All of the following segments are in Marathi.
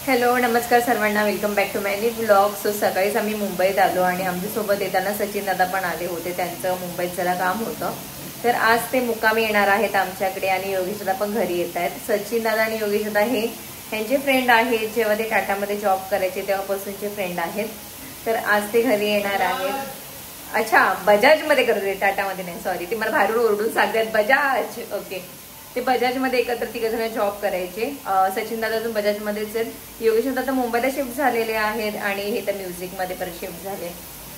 हॅलो नमस्कार सर्वांना, welcome back to my new blog. So सकाळीच आम्ही मुंबईत आलो आणि आमच्यासोबत येताना सचिन दादा पण आले होते. त्यांचं मुंबईत जरा काम होतं, तर आज ते मुक्कामी येणार आहेत आमच्याकडे आणि योगेश दादा पण घरी येत आहेत. सचिन दादा आणि योगेश दादा हे त्यांचे फ्रेंड आहेत. जेव्हा ते टाटामध्ये जॉब करायचे तेव्हापासूनचे फ्रेंड आहेत. तर आज ते घरी येणार आहेत. अच्छा, बजाजमध्ये करत होते, टाटामध्ये नाही, सॉरी. ते मला बाहेरून ओरडून सांगतात बजाज. ओके, ते बजाजमध्ये एकत्र तिघजण जॉब करायचे. सचिन दादा अजून बजाजमध्येच आहेत. योगेश दादा मुंबईला शिफ्ट झालेले आहेत आणि हे तर म्युझिकमध्ये पण शिफ्ट झाले.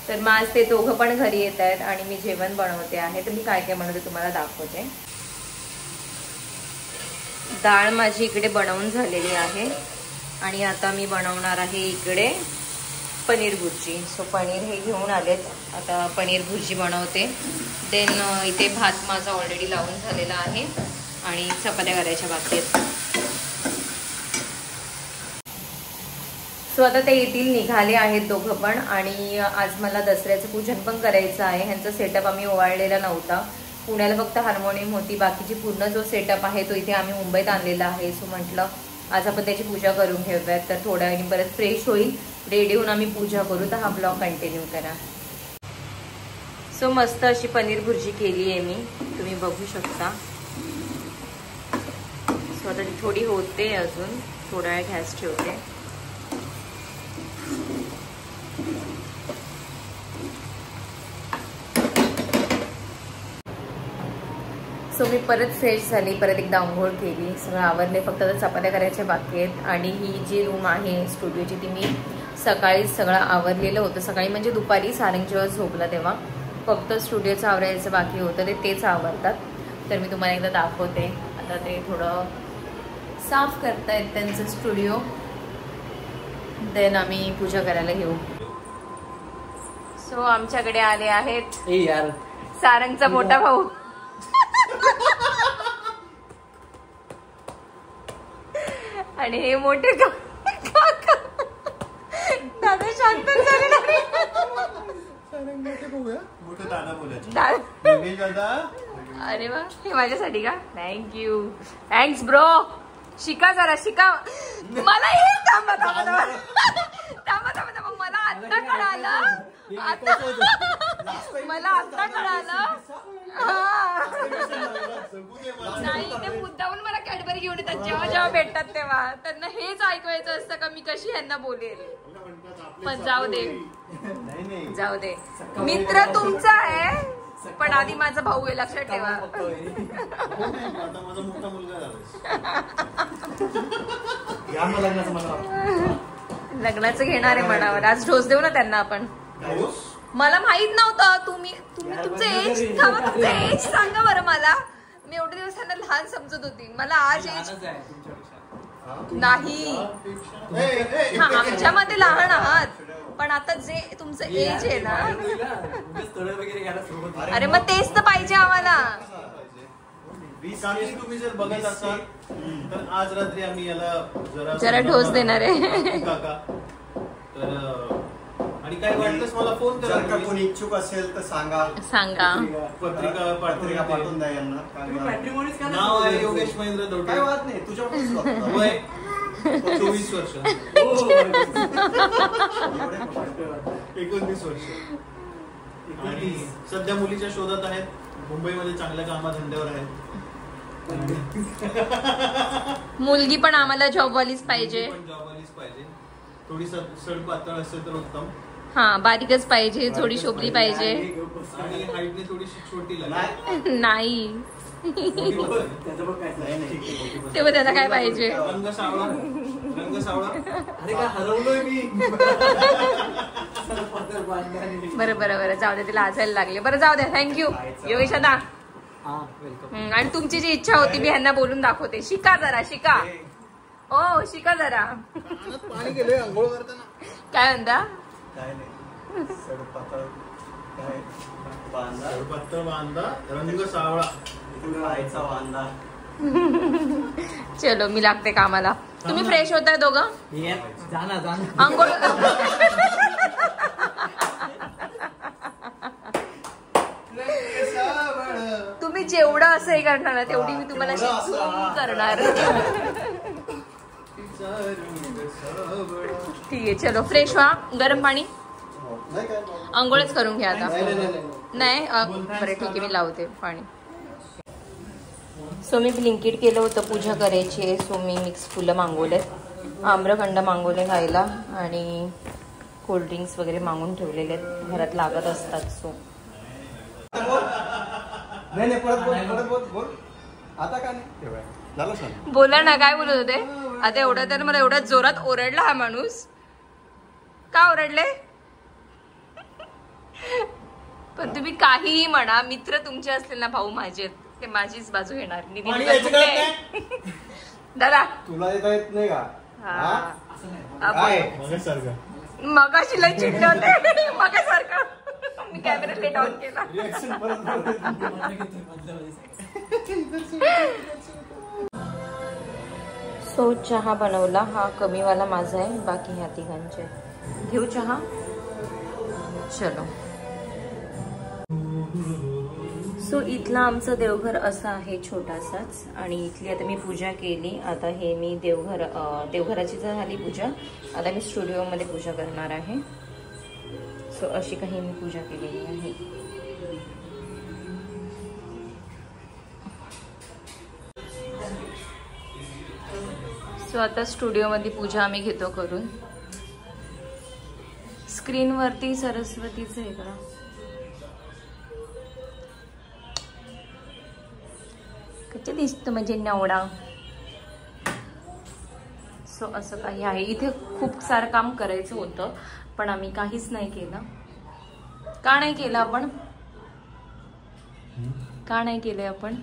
तर मग आज ते दोघं पण घरी येत आहेत आणि मी जेवण बनवते आहे. तर मी काय काय बनवते तुम्हाला दाखवते. डाळ माझी इकडे बनवून झालेली आहे आणि आता मी बनवणार आहे इकडे पनीर भुर्जी. सो पनीर हे घेऊन आलेत, आता पनीर भुर्जी बनवते. देन इथे भात माझा ऑलरेडी लावून झालेला आहे आणि चपात्या करायच्या बाकी आहेत. सो आता ते येतील, निघाले आहेत दोघं पण. आणि आज मला दसऱ्याचं पूजन पण करायचं आहे. ह्यांचा सेटअप आम्ही ओवाळलेला नव्हता. पुण्याला फक्त हार्मोनियम होती, बाकीची पूर्ण जो सेटअप आहे तो इथे आम्ही मुंबईत आणलेला आहे. सो म्हटलं आज आपण त्याची पूजा करून घेऊयात, तर थोड्या वेळाने परत फ्रेश होईल, रेडी होऊन आम्ही पूजा करू. तर हा ब्लॉग कंटिन्यू करा. सो मस्त अशी पनीर भुर्जी केली आहे मी, तुम्ही बघू शकता. सो आता ती थोडी होते, अजून थोडा वेळ गॅस ठेवते. सो मी परत फ्रेश झाली, परत एकदा आंघोळ केली, सगळं आवरले. फक्त आता चपात्या करायच्या बाकी आहेत. आणि ही जी रूम आहे स्टुडिओची ती मी सकाळीच सगळं आवरलेलं होतं. सकाळी म्हणजे दुपारी सारंग जेव्हा झोपला तेव्हा फक्त स्टुडिओचं आवरायचं बाकी होतं, तेच आवरतात. तर मी तुम्हाला एकदा दाखवते. आता ते थोडं साफ करतायत त्यांचं स्टुडिओ. देन आम्ही पूजा करायला घेऊ. सो आमच्याकडे आले आहेत सारंगचा मोठा भाऊ आणि हे मोठे काका. दादा शांत अरे वा, हे माझ्यासाठी का? Thank you, thanks bro. शिका जरा, शिका. मला हे थांबा थांबा थांबा थांबा थांबा. मला आता कळालं, मला आता कळालं. नाही, ते मुद्दाहून मला कॅडबरी घेऊन येतात जेव्हा जेव्हा भेटतात तेव्हा. त्यांना हेच ऐकवायचं असतं का मी कशी यांना बोलेल. पण जाऊ दे, जाऊ दे. मित्र तुमचा आहे पण आधी माझा भाऊ आहे, लक्षात ठेवा. लग्नाचं घेणार आहे मनावर. आज डोस देऊ ना त्यांना आपण. मला माहित नव्हतं. तुम्ही तुमचं एज, तुमचं एज सांगा बरं मला. मी एवढे दिवस त्यांना लहान समजत होती. मला आज एज नाही. हा, आमच्यामध्ये लहान आहात, पण आता जे तुमचं एज आहे ना. अरे मग तेच तर पाहिजे आम्हाला. तुम्ही जर बघत असाल तर आज रात्री आम्ही याला जरा डोस देणार आहे. आणि काय वाटलंच मला फोन करा. जर का कोणी इच्छुक असेल तर सांगा. पत्रिका पाठवून द्या यांना. नाव आहे योगेश महेंद्र दौटे. काय वाद नाही, तुझ्या वय 24 वर्ष, 19 वर्ष. आणि सध्या मुलीच्या शोधात आहेत. मुंबईमध्ये चांगल्या कामात धंद्यावर आहेत. मुलगी पण आम्हाला जॉबवालीच पाहिजे. जॉबवालीच पाहिजे. थोडी सड पातळ असेल तर उत्तम. हा, बारीकच पाहिजे, थोडी शोभली पाहिजे. आणि हाईटने थोडीशी छोटी नाही. तेव्हा त्यांना काय पाहिजे? रंग सावळा. रंग सावळा. अरे काय हरवलोय मी. बरं बरं बरं, जाऊ दे, तिला हसायला लागले. बरं जाऊ दे, थँक्यू योगेश दादा. आणि तुमची जी इच्छा होती मी ह्यांना बोलून दाखवते. शिका जरा, शिका. ओ शिका जरा. पाणी गेले अंघोळ करताना. काय म्हणता? काय नाही, सडपातळ काय बांधा. सडपातळ बांधा, रंग सावळा, खायचा बांधा. चलो मी लागते कामाला. तुम्ही फ्रेश होताय दोघं? अंघोळ. तुम्ही जेवढं असं हे करणार ना तेवढी मी तुम्हाला झूम करणार. ठीक आहे चलो फ्रेश व्हा. गरम पाणी नाही काय आंघोळच करून घ्या आता. नाही. बरं ठीक आहे मी लावते पाणी. सो मी ब्लिंकिट केलं होतं पूजा करायची आहे. सो मी मिक्स फुलं मागवलेत, आम्रखंड मागवले खायला आणि कोल्ड्रिंक्स वगैरे मागून ठेवलेले आहेत, घरात लागत असतात. सो नाही परत बोल आता का नाही झालं सांग. बोला ना काय बोलत होते आता. एवढं तर मला एवढ्या जोरात ओरडला हा माणूस. का ओरडले? पण तुम्ही काहीही म्हणा, मित्र तुमचे असले ना, भाऊ माझे ते माझीच बाजू घेणार. दादा तुला येत नाही का? मगाशी लय चिडले होते मगासारखं मी कॅमेरा लेट ऑन केला. सो चहा बनवला. हा कमीवाला माझा आहे, बाकी ह्या तिघांचे. घेऊ चहा? चलो. सो इथला आमचं देवघर असं आहे छोटासाच, आणि इथली आता मी पूजा केली. आता हे मी देवघराची झाली पूजा. आता मी स्टुडिओमध्ये पूजा करणार आहे. सो अशी काही मी पूजा केलेली आहे. सो आता स्टुडिओमध्ये पूजा आम्ही घेतो करून. स्क्रीनवरती सरस्वतीचं आहे का? कच्चे दिसतं म्हणजे नवडा. सो असं काही आहे. इथे खूप सारं काम करायचं होतं पण आम्ही काहीच नाही केलं. का नाही केलं आपण? का नाही केलंय आपण?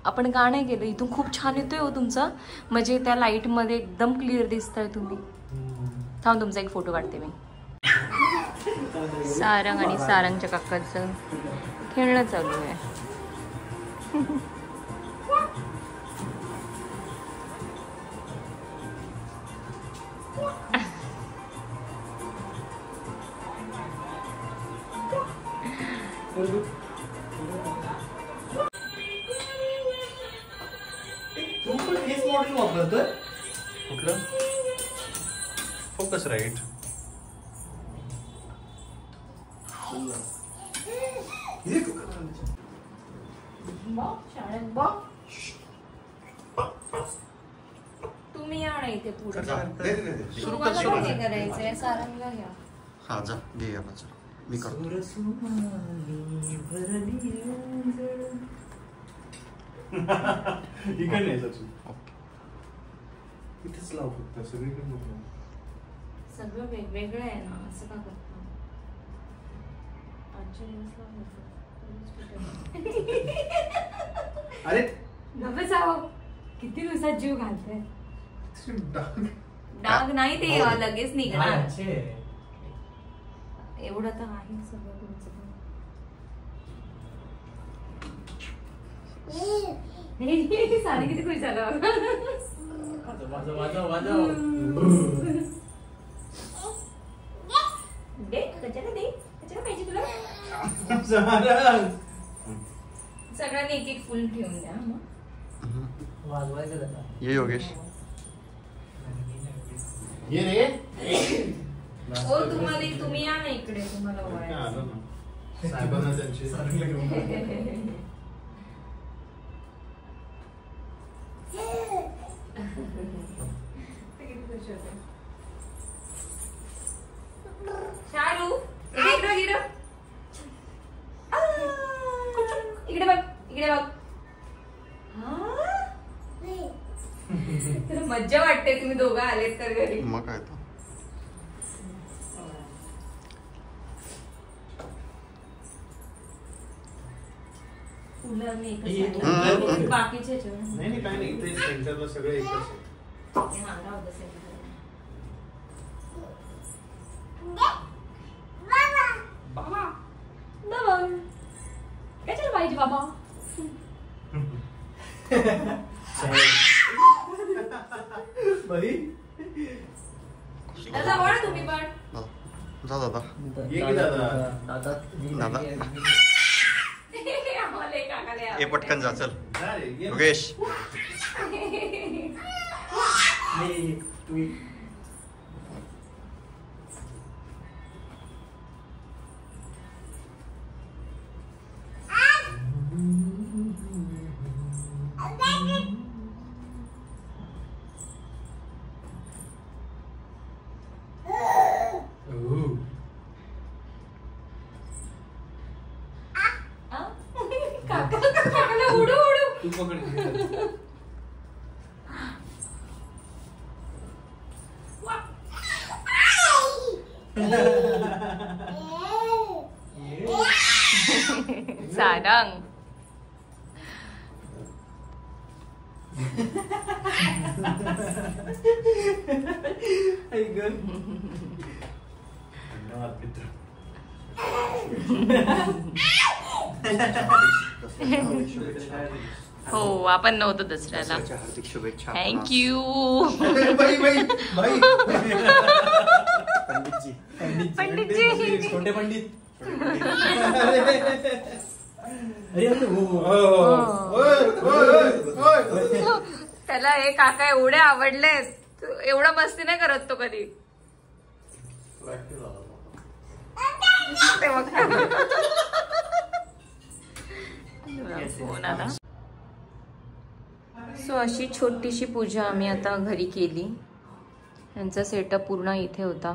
आपण का नाही केलं? इथून खूप छान येतोय हो तुमचा, म्हणजे त्या लाईट मध्ये एकदम क्लिअर दिसताय तुम्ही. थांब तुमचा एक फोटो काढते मी. सारंग आणि सारंगच्या काकाचं खेळणं चालू आहे. तू पण हेच मॉडेल वापरतोय? कुठलं? Focus right. तुम्ही या ना इथे पुढे. सुरू तुम्हाला कर. काय करायचंय? सारंगला घ्या. हा जा घे याला चल मी करतो. इकडे नाही सचिन. इथेच लाव फक्त, सगळीकडे नको. सगळं वेगवेगळं आहे ना, असं का करता? आजच्या दिवस अरे नव्हे जावं, किती दिवसात जीव घालते. डाग नाही ते लगेच निघणार. एवढं तर आहे सगळं तुमचं. साडी किती खुश झालं. दे कशाला दे, कशाला पाहिजे तुला? सगळ्यांनी एक एक फुल ठेवून द्या. मग ये योगेश. ये रे. हो तुम्हाला, तुम्ही या ना इकडे, तुम्हाला ओळखायचं. साहेबांना त्यांची शालू इकडे बघ, इकडे बघ. तर मज्जा वाटते तुम्ही दोघं आलेत तर घरी. मग काय तर फुलं मी एकच बाकीचे नाही काय नाही. इथे सेंटरला सगळे एकच आहे. कशाला पाहिजे बाबा? दादा वळ तुम्ही पण. जा दादा. ये की दादा. दादा आम्हाला एक काकाला ए पटकन जा चल. जा रे, ये. योगेश तू पकड. सारंग हो आपण नव्हतो दसऱ्याला. हार्दिक शुभेच्छा. थँक्यू पंडितजी. छोटे पंडित. त्याला हे काका एवढे आवडले, एवढा मस्ती नाही करत तो कधी. सो अशी छोटीशी पूजा आम्ही आता घरी केली. यांचा सेटअप पूर्ण इथे होता,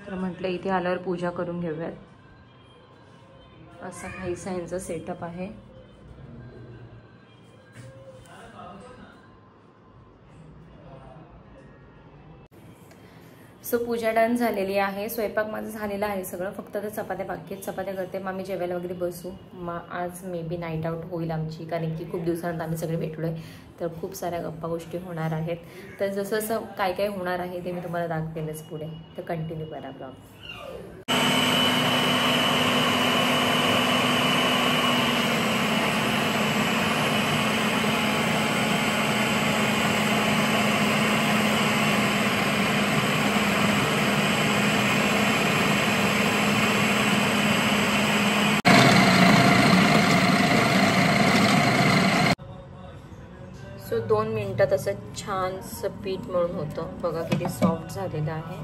तर म्हटलं इथे आल्यावर पूजा करून घेऊयात. असा काहीसा यांचा सेटअप आहे. सो पूजा डन झालेली आहे. स्वयंपाक माझं झालेला आहे सगळं, फक्त आता चपात्या बाकी आहेत. चपात्या करते, मग आम्ही जेवायला वगैरे बसू. मग आज मे बी नाईट आउट होईल आमची, कारण की खूप दिवसानंतर आम्ही सगळे भेटलो आहे, तर खूप साऱ्या गप्पा गोष्टी होणार आहेत. तर जसं जसं काय काय होणार आहे ते मी तुम्हाला दाखवेलच पुढे, तर कंटिन्यू करा ब्लॉग. सो 2 मिनिटात असं छानसं पीठ मळून होतं. बघा किती सॉफ्ट झालेलं आहे.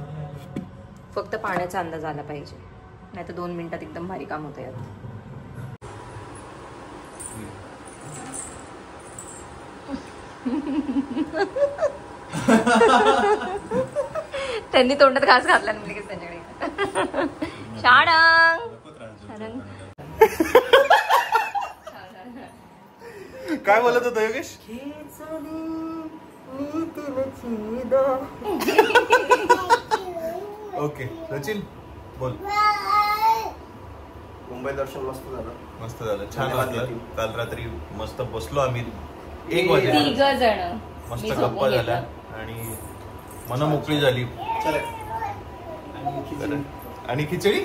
फक्त पाण्याचा अंदाज आला पाहिजे, नाही तर 2 मिनिटात एकदम भारी काम होतं यात. त्यांनी तोंडात घास घातला म्हणजे त्यांच्याकडे. शाळंग काय बोलत होता योगेश? ओके सचिन बोल. मुंबई दर्शन मस्त झालं. मस्त झालं, छान वाटलं. काल रात्री मस्त बसलो आम्ही 1 वाजेला, मस्त गप्पा झाल्या आणि मन मोकळी झाली. आणि खिचडी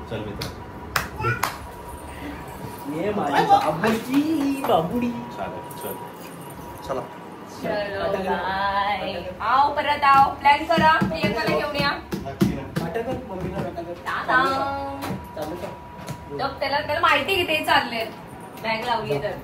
चल मित्र. ये माझी बाबुडी. चला चलो बाय. आओ परत आओ, प्लॅन करा, प्रियंकाला घेऊन या. त्याला माहिती की ते चालले, बॅग लावली तर.